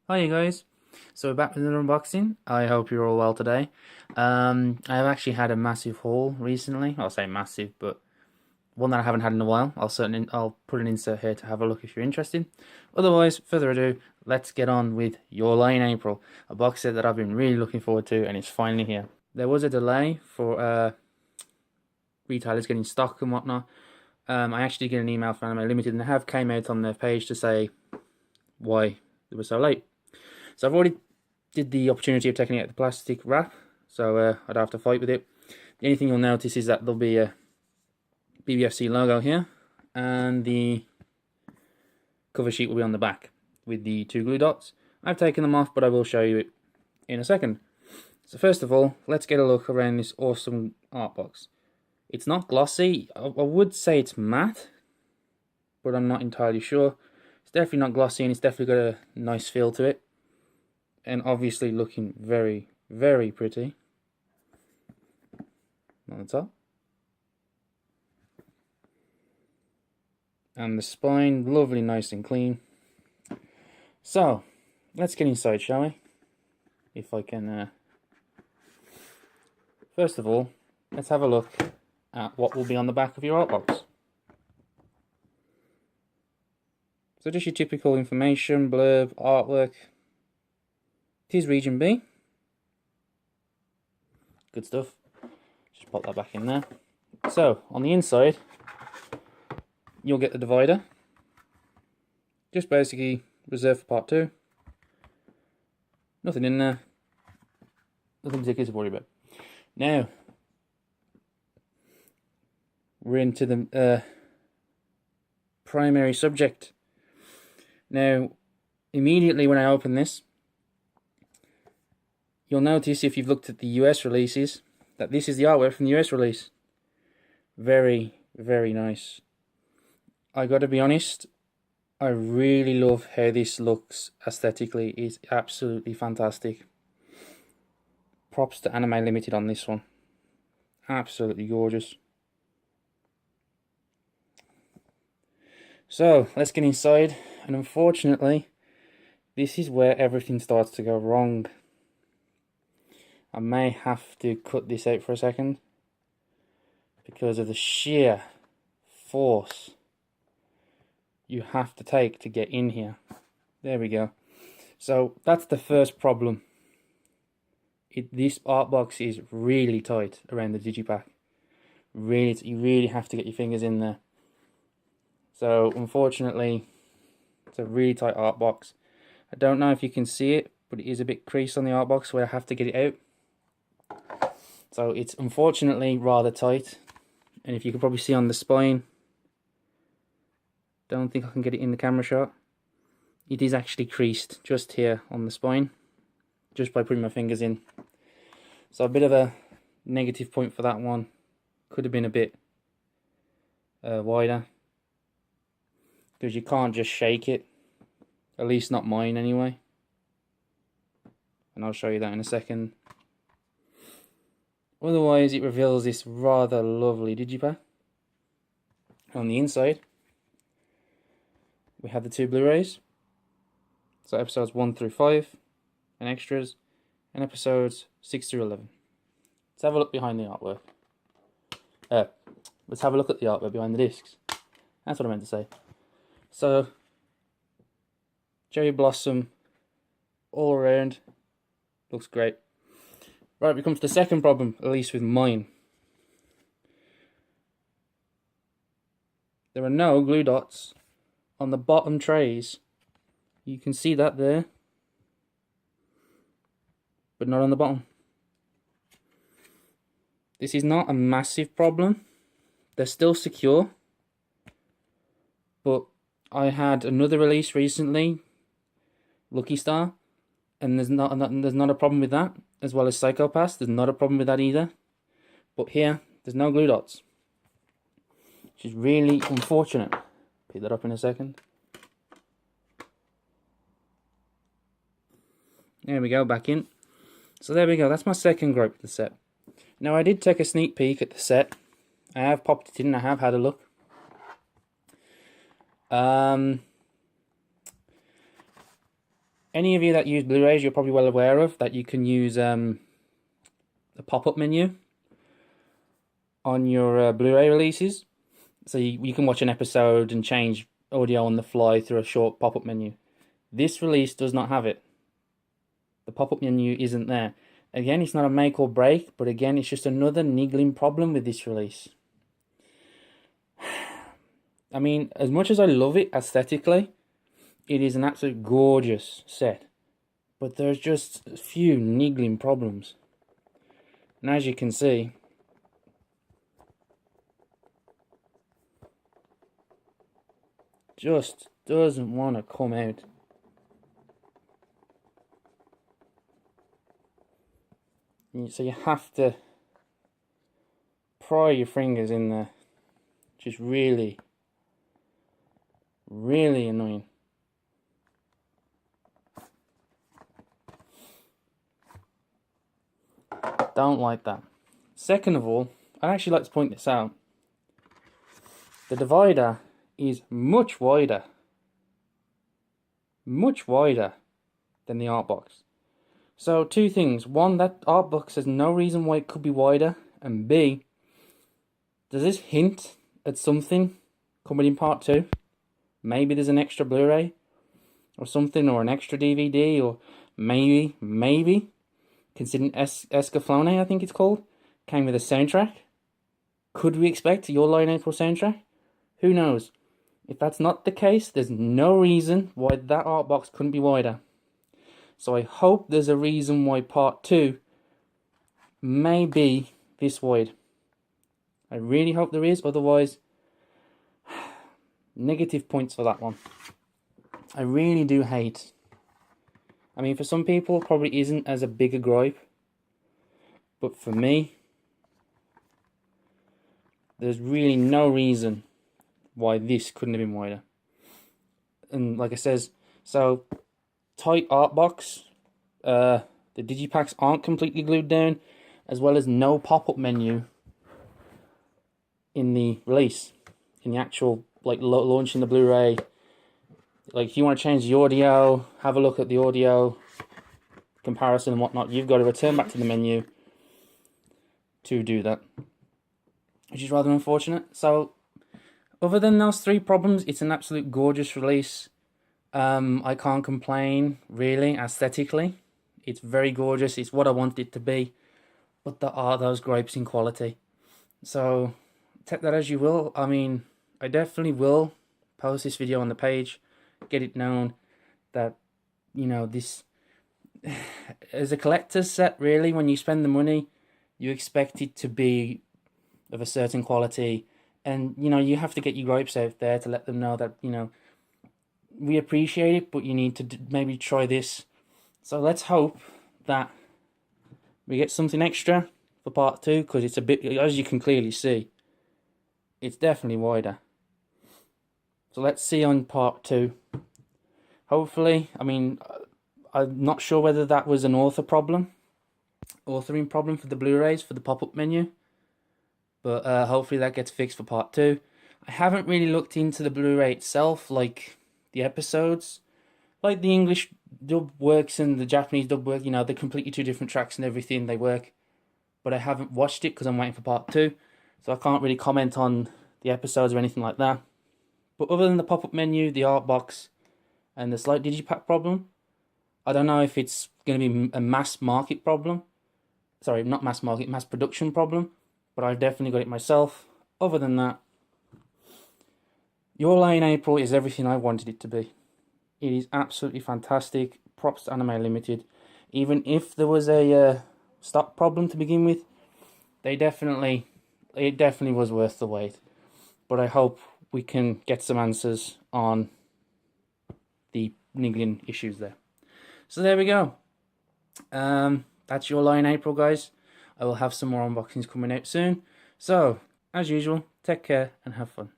Hi you guys, so we're back with another unboxing. I hope you're all well today. I've actually had a massive haul recently. I'll say massive, but one that I haven't had in a while. I'll put an insert here to have a look if you're interested. Otherwise, further ado, let's get on with Your Lie in April, a box set that I've been really looking forward to, and it's finally here. There was a delay for retailers getting stock and whatnot. I actually get an email from Anime Limited, and they have came out on their page to say why they were so late. So I've already did the opportunity of taking out the plastic wrap, so I don't have to fight with it. The only thing you'll notice is that there'll be a BBFC logo here, and the cover sheet will be on the back with the two glue dots. I've taken them off, but I will show you it in a second. So first of all, let's get a look around this awesome art box. It's not glossy. I would say it's matte, but I'm not entirely sure. It's definitely not glossy, and it's definitely got a nice feel to it. And obviously looking very, very pretty on the top. And the spine, lovely, nice and clean. So, let's get inside, shall we? If I can... First of all, let's have a look at what will be on the back of your art box. So just your typical information, blurb, artwork. It is region B. Good stuff. Just pop that back in there. So, on the inside, you'll get the divider. Just basically reserved for part 2. Nothing in there. Nothing particularly to worry about. Now, we're into the primary subject. Now, immediately when I open this, you'll notice if you've looked at the US releases that this is the artwork from the US release. Very, very nice. I gotta be honest, I really love how this looks aesthetically. It's absolutely fantastic. Props to Anime Limited on this one. Absolutely gorgeous. So, let's get inside, and unfortunately, this is where everything starts to go wrong. I may have to cut this out for a second because of the sheer force you have to take to get in here. There we go. So that's the first problem. This art box is really tight around the digipack. You really have to get your fingers in there. So unfortunately, it's a really tight art box. I don't know if you can see it, but it is a bit creased on the art box where I have to get it out. So it's unfortunately rather tight, and if you can probably see on the spine, don't think I can get it in the camera shot. It is actually creased just here on the spine, just by putting my fingers in. So a bit of a negative point for that one. Could have been a bit wider, because you can't just shake it, at least not mine anyway. And I'll show you that in a second. Otherwise, it reveals this rather lovely digipack. On the inside, we have the 2 Blu-rays. So episodes 1 through 5, and extras, and episodes 6 through 11. Let's have a look behind the artwork. Let's have a look at the artwork behind the discs. That's what I meant to say. So, cherry blossom all around. Looks great. Right, we come to the second problem, at least with mine. There are no glue dots on the bottom trays. You can see that there, but not on the bottom. This is not a massive problem. They're still secure, but I had another release recently, Lucky Star, and there's not a problem with that, as well as Psycho Pass. There's not a problem with that either. But here, there's no glue dots, which is really unfortunate. Pick that up in a second. There we go, back in. So there we go, that's my second gripe with the set. Now I did take a sneak peek at the set. I have popped it in, I have had a look. Any of you that use Blu-rays, you're probably well aware of that you can use the pop-up menu on your Blu-ray releases. So you can watch an episode and change audio on the fly through a short pop-up menu. This release does not have it. The pop-up menu isn't there. Again, it's not a make or break, but again, it's just another niggling problem with this release. I mean, as much as I love it aesthetically, it is an absolute gorgeous set. But there's just a few niggling problems. And as you can see, just doesn't want to come out. So you have to pry your fingers in there, which is really, really annoying. Don't like that. Second of all, I'd actually like to point this out. The divider is much wider than the art box. So two things. One, that art box has no reason why it could be wider. And B, does this hint at something coming in part 2? Maybe there's an extra Blu-ray or something, or an extra DVD, or maybe, considering Escaflowne, I think it's called, came with a soundtrack. Could we expect Your Lie in April soundtrack? Who knows? If that's not the case, there's no reason why that art box couldn't be wider. So I hope there's a reason why part 2 may be this wide. I really hope there is, otherwise, negative points for that one. I really do hate. I mean, for some people, it probably isn't as a big a gripe. But for me, there's really no reason why this couldn't have been wider. And like I says, so tight art box, the digipacks aren't completely glued down, as well as no pop-up menu in the release, in the actual like launching the Blu-ray. Like if you want to change the audio, have a look at the audio comparison and whatnot, you've got to return back to the menu to do that, which is rather unfortunate. So other than those 3 problems, it's an absolute gorgeous release. I can't complain, really, aesthetically. It's very gorgeous. It's what I want it to be. But there are those gripes in quality. So, take that as you will. I mean, I definitely will post this video on the page. Get it known that, you know, this... as a collector's set, really, when you spend the money, you expect it to be of a certain quality. And, you know, you have to get your gripes out there to let them know that, you know, we appreciate it, but you need to maybe try this. So let's hope that we get something extra for part 2, because it's a bit, as you can clearly see, it's definitely wider. So let's see on part 2. Hopefully, I mean, I'm not sure whether that was an authoring problem for the Blu-rays, for the pop-up menu. But hopefully that gets fixed for part 2. I haven't really looked into the Blu-ray itself, like the episodes. Like the English dub works and the Japanese dub work, you know, they're completely 2 different tracks and everything, they work. But I haven't watched it because I'm waiting for part 2. So I can't really comment on the episodes or anything like that. But other than the pop-up menu, the art box, and the slight digipack problem, I don't know if it's going to be a mass market problem. Sorry, not mass market, mass production problem. But I've definitely got it myself. Other than that, Your Lie in April is everything I wanted it to be. It is absolutely fantastic. Props to Anime Limited. Even if there was a stock problem to begin with, it definitely was worth the wait. But I hope we can get some answers on the niggling issues there. So there we go. That's Your Lie in April, guys. I will have some more unboxings coming out soon. So, as usual, take care and have fun.